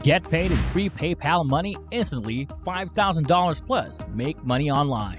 Get paid in free PayPal money instantly, $5,000 plus. Make money online.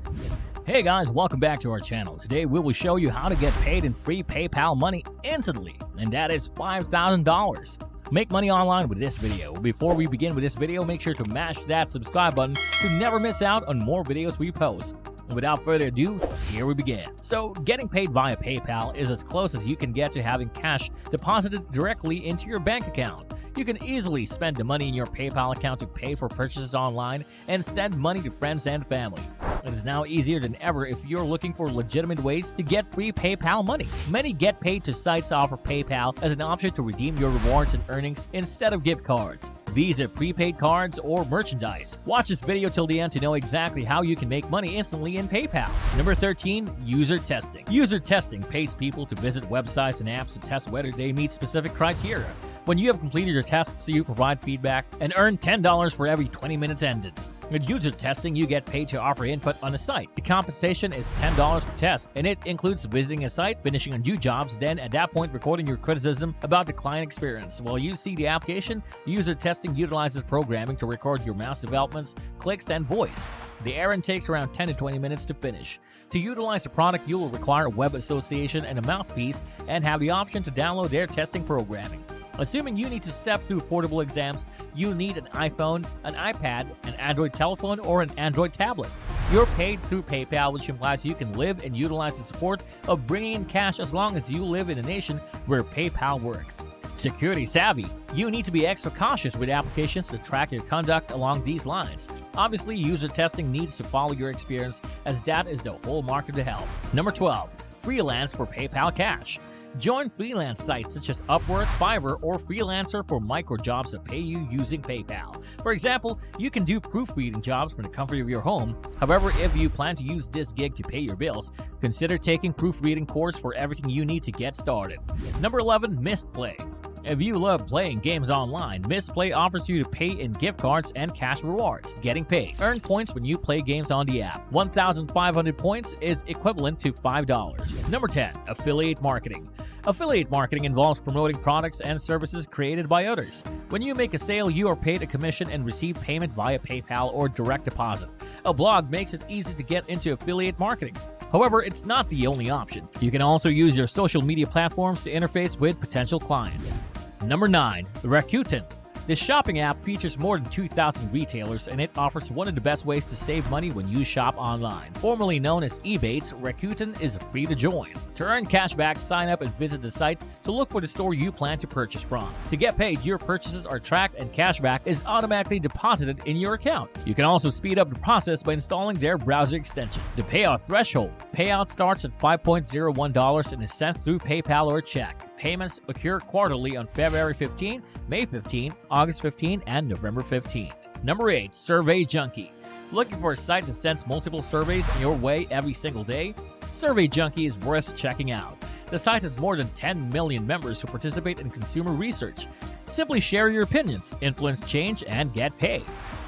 Hey guys, welcome back to our channel. Today we will show you how to get paid in free PayPal money instantly, and that is $5,000. Make money online with this video. Before we begin with this video, make sure to mash that subscribe button to never miss out on more videos we post. Without further ado, here we begin. So, getting paid via PayPal is as close as you can get to having cash deposited directly into your bank account. You can easily spend the money in your PayPal account to pay for purchases online and send money to friends and family. It is now easier than ever if you're looking for legitimate ways to get free PayPal money. Many get paid to sites offer PayPal as an option to redeem your rewards and earnings instead of gift cards, Visa prepaid cards, or merchandise. Watch this video till the end to know exactly how you can make money instantly in PayPal. Number 13. User testing. User testing pays people to visit websites and apps to test whether they meet specific criteria. When you have completed your tests, you provide feedback and earn $10 for every 20 minutes ended. With user testing, you get paid to offer input on a site. The compensation is $10 per test, and it includes visiting a site, finishing a new jobs, then at that point recording your criticism about the client experience. While you see the application, user testing utilizes programming to record your mouse developments, clicks, and voice. The errand takes around 10 to 20 minutes to finish. To utilize the product, you will require a web association and a mouthpiece, and have the option to download their testing programming. Assuming you need to step through portable exams, you need an iPhone, an iPad, an Android telephone, or an Android tablet. You're paid through PayPal, which implies you can live and utilize the support of bringing in cash as long as you live in a nation where PayPal works. Security savvy. You need to be extra cautious with applications to track your conduct along these lines. Obviously, user testing needs to follow your experience, as that is the whole mark of the help. Number 12. Freelance for PayPal cash. Join freelance sites such as Upwork, Fiverr, or Freelancer for micro jobs that pay you using PayPal. For example, you can do proofreading jobs from the comfort of your home. However, if you plan to use this gig to pay your bills, consider taking proofreading course for everything you need to get started. Number 11. Missed Play. If you love playing games online, Missed Play offers you to pay in gift cards and cash rewards. Getting paid. Earn points when you play games on the app. 1,500 points is equivalent to $5. Number 10. Affiliate marketing. Affiliate marketing involves promoting products and services created by others. When you make a sale, you are paid a commission and receive payment via PayPal or direct deposit. A blog makes it easy to get into affiliate marketing. However, it's not the only option. You can also use your social media platforms to interface with potential clients. Number 9. Rakuten. This shopping app features more than 2,000 retailers, and it offers one of the best ways to save money when you shop online. Formerly known as Ebates, Rakuten is free to join. To earn cashback, sign up and visit the site to look for the store you plan to purchase from. To get paid, your purchases are tracked and cashback is automatically deposited in your account. You can also speed up the process by installing their browser extension. The payout threshold. Payout starts at $5.01 and is sent through PayPal or check. Payments occur quarterly on February 15, May 15, August 15, and November 15. Number 8. Survey Junkie. Looking for a site that sends multiple surveys your way every single day? Survey Junkie is worth checking out. The site has more than 10 million members who participate in consumer research. Simply share your opinions, influence change, and get paid.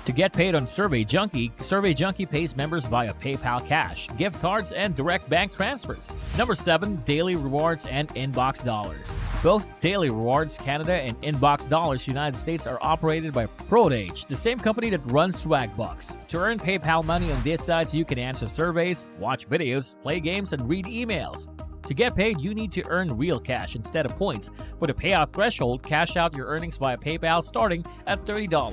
To get paid on Survey Junkie pays members via PayPal cash, gift cards, and direct bank transfers. Number 7. Daily Rewards and Inbox Dollars. Both Daily Rewards Canada and Inbox Dollars United States are operated by PRIZEREBEL, the same company that runs SWAGBUCKS. To earn PayPal money on these sites, you can answer surveys, watch videos, play games, and read emails. To get paid, you need to earn real cash instead of points. For the payout threshold, cash out your earnings via PayPal starting at $30.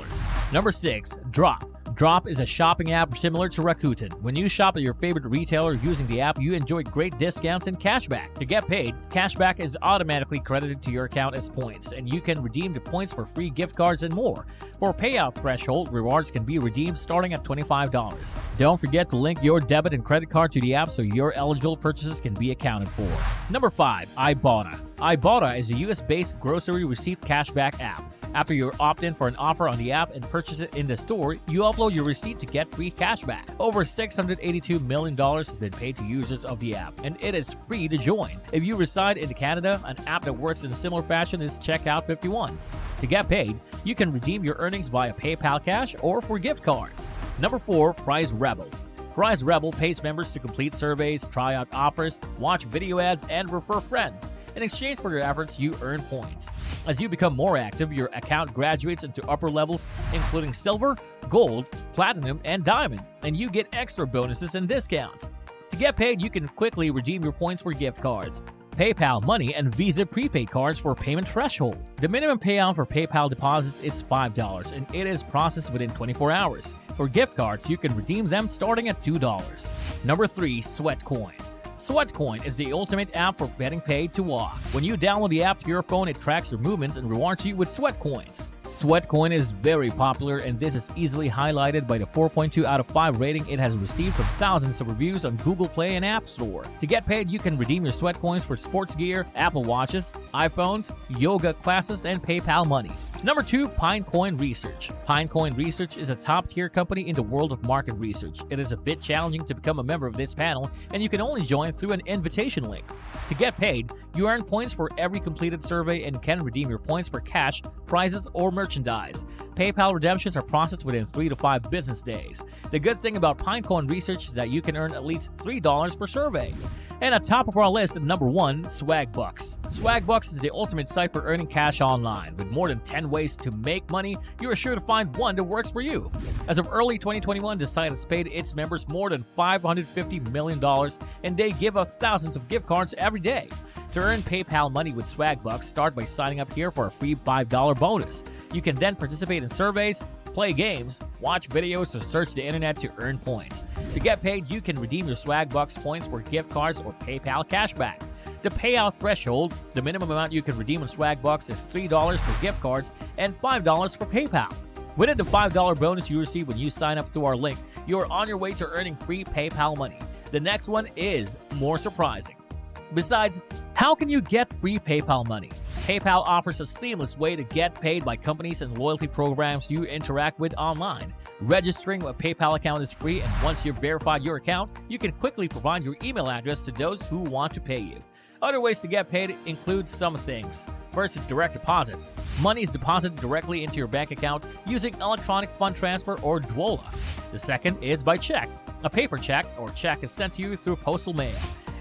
Number 6. Drop. Drop is a shopping app similar to Rakuten. When you shop at your favorite retailer using the app, you enjoy great discounts and cashback. To get paid, cashback is automatically credited to your account as points, and you can redeem the points for free gift cards and more. For payout threshold, rewards can be redeemed starting at $25. Don't forget to link your debit and credit card to the app so your eligible purchases can be accounted for. Number 5. IBOTTA. IBOTTA is a US-based grocery receipt cashback app. After you opt in for an offer on the app and purchase it in the store, you upload your receipt to get free cashback. Over $682 million has been paid to users of the app, and it is free to join. If you reside in Canada, an app that works in a similar fashion is Checkout 51. To get paid, you can redeem your earnings via PayPal cash or for gift cards. Number 4. PRIZEREBEL. PRIZEREBEL pays members to complete surveys, try out offers, watch video ads, and refer friends. In exchange for your efforts, you earn points. As you become more active, your account graduates into upper levels, including silver, gold, platinum, and diamond, and you get extra bonuses and discounts. To get paid, you can quickly redeem your points for gift cards, PayPal Money, and Visa prepaid cards for payment threshold. The minimum payout for PayPal deposits is $5, and it is processed within 24 hours. For gift cards, you can redeem them starting at $2. Number 3. Sweatcoin. Sweatcoin is the ultimate app for getting paid to walk. When you download the app to your phone, it tracks your movements and rewards you with Sweatcoins. Sweatcoin is very popular, and this is easily highlighted by the 4.2 out of 5 rating it has received from thousands of reviews on Google Play and App Store. To get paid, you can redeem your Sweatcoins for sports gear, Apple Watches, iPhones, yoga classes, and PayPal Money. Number 2. Pinecoin Research. Pinecoin Research is a top-tier company in the world of market research. It is a bit challenging to become a member of this panel, and you can only join through an invitation link. To get paid, you earn points for every completed survey and can redeem your points for cash, prizes, or merchandise. PayPal redemptions are processed within 3 to 5 business days. The good thing about Pinecoin Research is that you can earn at least $3 per survey. And at top of our list, number 1, SWAGBUCKS. SWAGBUCKS is the ultimate site for earning cash online. With more than 10 ways to make money, you are sure to find one that works for you. As of early 2021, the site has paid its members more than $550 million, and they give out thousands of gift cards every day. To earn PayPal Money with SWAGBUCKS, start by signing up here for a free $5 bonus. You can then participate in surveys, play games, watch videos, or search the internet to earn points. To get paid, you can redeem your SWAGBUCKS points for gift cards or PayPal cashback. The payout threshold, the minimum amount you can redeem on SWAGBUCKS is $3 for gift cards and $5 for PayPal. Within the $5 bonus you receive when you sign up through our link, you are on your way to earning free PayPal Money. The next one is more surprising. Besides, how can you get free PayPal Money? PayPal offers a seamless way to get paid by companies and loyalty programs you interact with online. Registering a PayPal account is free, and once you've verified your account, you can quickly provide your email address to those who want to pay you. Other ways to get paid include some things. First is direct deposit. Money is deposited directly into your bank account using electronic fund transfer or DWOLA. The second is by check. A paper check or check is sent to you through postal mail.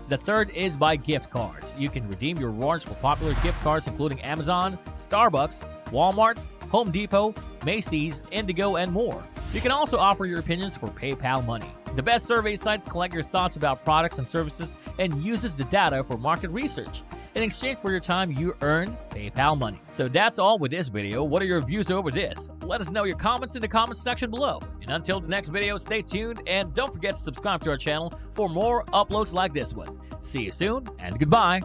The third is by gift cards. You can redeem your rewards for popular gift cards including Amazon, Starbucks, Walmart, Home Depot, Macy's, Indigo, and more. You can also offer your opinions for PayPal Money. The best survey sites collect your thoughts about products and services and uses the data for market research. In exchange for your time, you earn PayPal Money. So that's all with this video. What are your views over this? Let us know your comments in the comments section below. And until the next video, stay tuned and don't forget to subscribe to our channel for more uploads like this one. See you soon and goodbye.